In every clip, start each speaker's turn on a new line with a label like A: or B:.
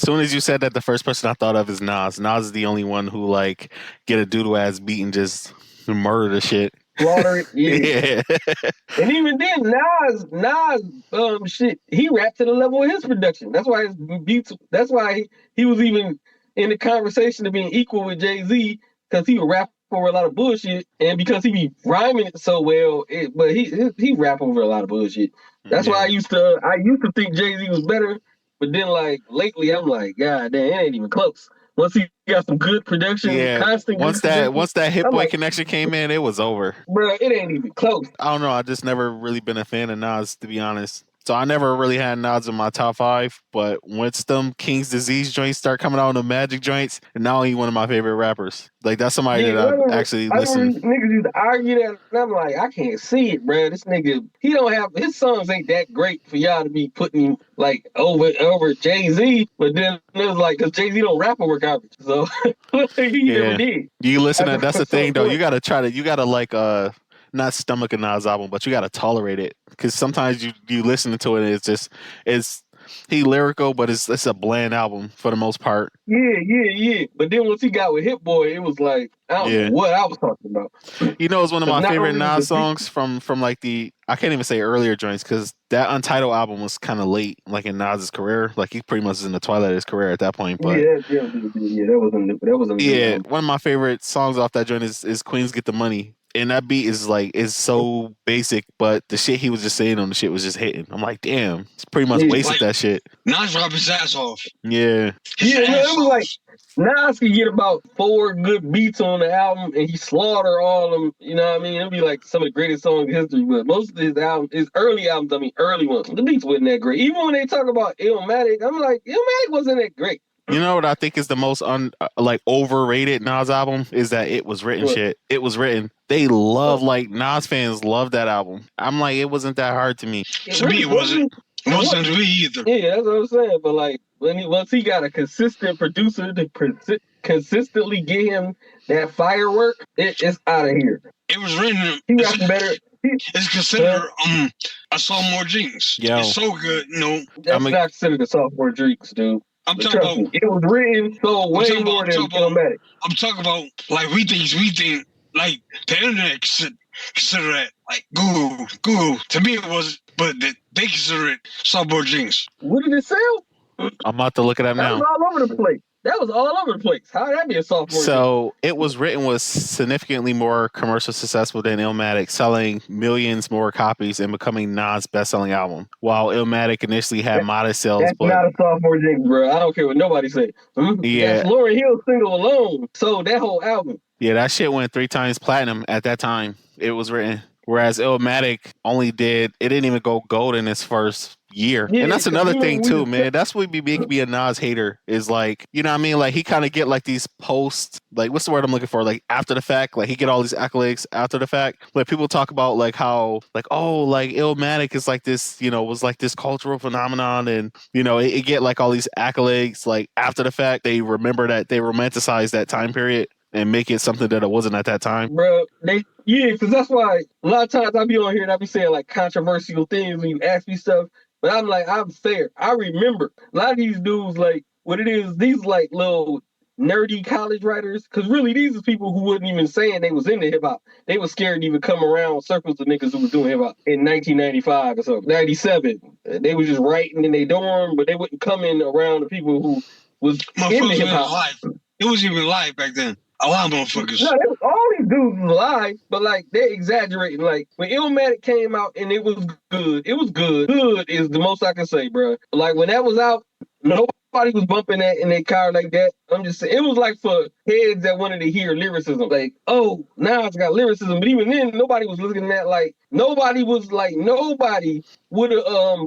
A: As soon as you said that, the first person I thought of is Nas. Nas is the only one who like get a doodle ass beat and just murder the shit.
B: Slaughter it,
A: Yeah.
B: And even then, Nas, shit, he rapped to the level of his production. That's why his beats. That's why he was even in the conversation of being equal with Jay-Z, because he would rap over a lot of bullshit, and because he be rhyming it so well. But he rap over a lot of bullshit. That's why I used to think Jay-Z was better, but then like lately, I'm like, God damn, it ain't even close. Once he got some good production, constant.
A: Once that Hit Boy connection came in, it was over.
B: Bro, it ain't even close.
A: I don't know. I just never really been a fan of Nas, to be honest. So I never really had Nas in my top 5. But once them King's Disease joints start coming out, the Magic joints, and now he's one of my favorite rappers. Like that's somebody that I actually listen.
B: Niggas used to argue that, and I'm like, I can't see it, bro. This nigga, he don't have his songs ain't that great for y'all to be putting him like over Jay-Z. But then it was like, because Jay-Z don't rap over garbage, so he never did.
A: You listen to that's the thing though. You gotta like not stomach a Nas album, but you gotta tolerate it, because sometimes you listen to it and it's he lyrical, but it's a bland album for the most part.
B: Yeah. But then once he got with Hit Boy, it was like I don't know what I was talking about.
A: You know, it's one of my favorite Nas songs from like the, I can't even say earlier joints, because that Untitled album was kind of late, like in Nas's career. Like he pretty much is in the twilight of his career at that point. But
B: that wasn't
A: one of my favorite songs off that joint is Queens Get the Money. And that beat is so basic, but the shit he was just saying on the shit was just hitting. I'm like, damn, it's pretty much wasted that shit.
C: Nas rapped his ass off.
A: Yeah.
B: It was like Nas could get about 4 good beats on the album, and he slaughter all of them. You know what I mean? It'd be like some of the greatest songs in history. But most of his early ones, the beats wasn't that great. Even when they talk about Illmatic, I'm like, Illmatic wasn't that great.
A: You know what I think is the most overrated Nas album is that It Was Written shit. It Was Written. They love, like, Nas fans love that album. I'm like, it wasn't that hard to me.
C: To me, it wasn't. It wasn't to me either.
B: Yeah, that's what I'm saying. But like, once he got a consistent producer to consistently get him that firework, it's out of here.
C: It Was Written.
B: He got better.
C: It's considered a sophomore jinx. It's so good,
B: That's not considered a sophomore jinx, dude.
C: I'm talking about
B: It Was Written so way more than Illmatic.
C: I'm talking about like we think like the internet consider that like Google. To me it was, but they consider it sophomore jinx.
B: What did it sell?
A: I'm about to look it up now.
B: That was all over the place. How would that be a sophomore?
A: So It Was Written was significantly more commercial successful than Illmatic, selling millions more copies and becoming Nas' best-selling album. While Illmatic initially had modest sales,
B: that's not a sophomore jinx, bro. I don't care what nobody say.
A: Yeah,
B: Lauryn Hill single alone sold that whole album.
A: Yeah, that shit went 3 times platinum at that time. It Was Written. Whereas Illmatic didn't even go gold in its first year. Yeah, and that's another thing too, man. That's what make me a Nas hater, is like, you know what I mean? Like he kind of get like these posts, like what's the word I'm looking for? Like after the fact, like he get all these accolades after the fact. Like people talk about like how like, oh, like Illmatic is like this, was like this cultural phenomenon, and it get like all these accolades like after the fact. They remember that, they romanticize that time period and make it something that it wasn't at that time.
B: Bro, because that's why a lot of times I be on here and I be saying like controversial things when you ask me stuff, but I'm like, I'm fair. I remember a lot of these dudes, like what it is, these like little nerdy college writers, because really these are people who wasn't even saying they was into hip hop. They was scared to even come around circles of niggas who was doing hip hop in 1995 or something, 97. They was just writing in their dorm, but they wouldn't come in around the people who was into hip hop.
C: It was even live back then. A lot of motherfuckers.
B: No, all these dudes was live, but like they're exaggerating. Like when Illmatic came out and it was good. It was good. Good is the most I can say, bro. Like when that was out, nobody was bumping that in their car like that. I'm just saying, it was like for heads that wanted to hear lyricism. Like, oh, now it's got lyricism. But even then, nobody was looking at that. Like nobody would have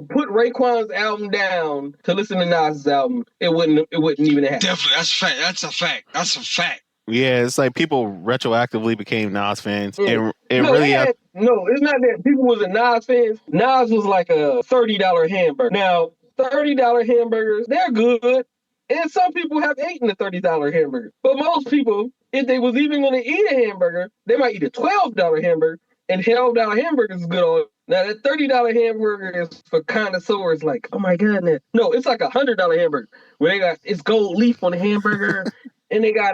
B: put Raekwon's album down to listen to Nas's album. It wouldn't even happen.
C: Definitely, that's a fact.
A: Yeah, it's like people retroactively became Nas fans.
B: No, it's not that people wasn't Nas fans. Nas was like a $30 hamburger. Now, $30 hamburgers, they're good. And some people have eaten a $30 hamburger. But most people, if they was even going to eat a hamburger, they might eat a $12 hamburger. And $12 hamburgers is good all Now that $30 hamburger is for connoisseurs. Like, oh my goodness, no, it's like $100 hamburger where it's gold leaf on the hamburger, and they got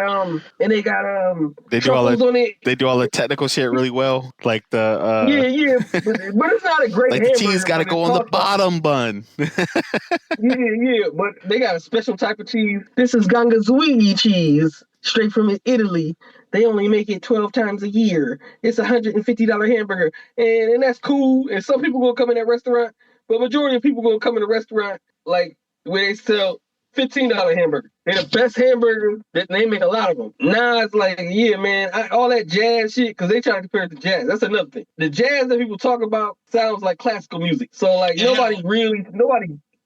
A: they do all
B: truffles on it.
A: They do all the technical shit really well, like the
B: yeah, but it's not a great
A: like
B: hamburger.
A: The cheese got to go on the bottom bun.
B: yeah, but they got a special type of cheese. This is Gangazuigi cheese, straight from Italy. They only make it 12 times a year. It's $150 hamburger, and that's cool. And some people gonna come in that restaurant, but majority of people gonna come in the restaurant like where they sell $15 hamburger. They're the best hamburger. They make a lot of them. Now it's like, yeah, man, all that jazz shit, because they try to compare it to jazz. That's another thing. The jazz that people talk about sounds like classical music. So like nobody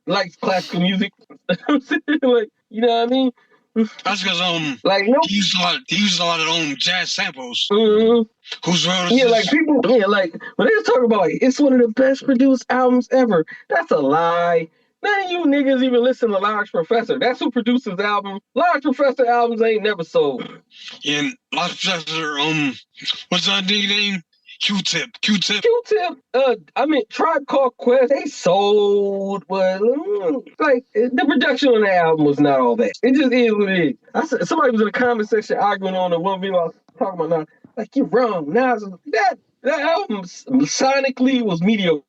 B: likes classical music. Like, you know what I mean?
C: That's because
B: like no,
C: he used a lot of jazz samples.
B: Mm-hmm.
C: Who's wrote
B: like people, like when they talk about like it's one of the best produced albums ever. That's a lie. None of you niggas even listen to Large Professor. That's who produces albums. Large Professor albums ain't never sold.
C: And Large Professor, what's that nigga name? Q-Tip.
B: Tribe Called Quest, they sold, but like the production on the album was not all that. It just is what it is. Somebody was in the comment section arguing on the one video I was talking about now. Like, you're wrong. Now that album sonically was mediocre.